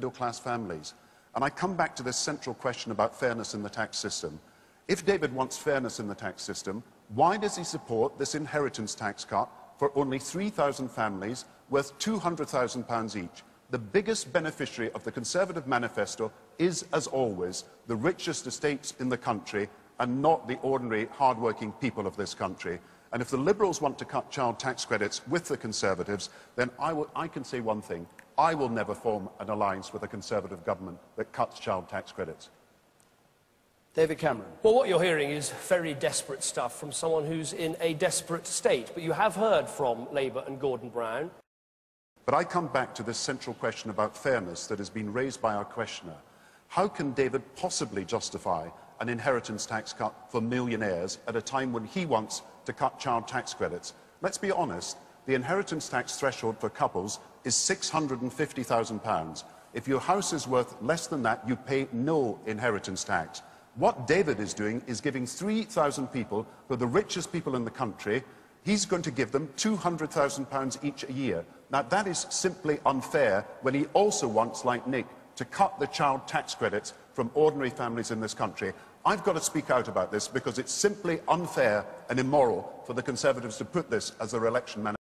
middle-class families. And I come back to this central question about fairness in the tax system. If David wants fairness in the tax system, why does he support this inheritance tax cut for only 3,000 families worth £200,000 each? The biggest beneficiary of the Conservative manifesto is, as always, the richest estates in the country and not the ordinary, hard-working people of this country. And if the Liberals want to cut child tax credits with the Conservatives, then I can say one thing. I will never form an alliance with a Conservative government that cuts child tax credits. David Cameron. Well, what you're hearing is very desperate stuff from someone who's in a desperate state. But you have heard from Labour and Gordon Brown. But I come back to this central question about fairness that has been raised by our questioner. How can David possibly justify an inheritance tax cut for millionaires at a time when he wants to cut child tax credits? Let's be honest, the inheritance tax threshold for couples is £650,000. If your house is worth less than that, you pay no inheritance tax. What David is doing is giving 3,000 people, who are the richest people in the country, he's going to give them £200,000 each a year. Now, that is simply unfair when he also wants, like Nick, to cut the child tax credits from ordinary families in this country. I've got to speak out about this because it's simply unfair and immoral for the Conservatives to put this as their election manifesto.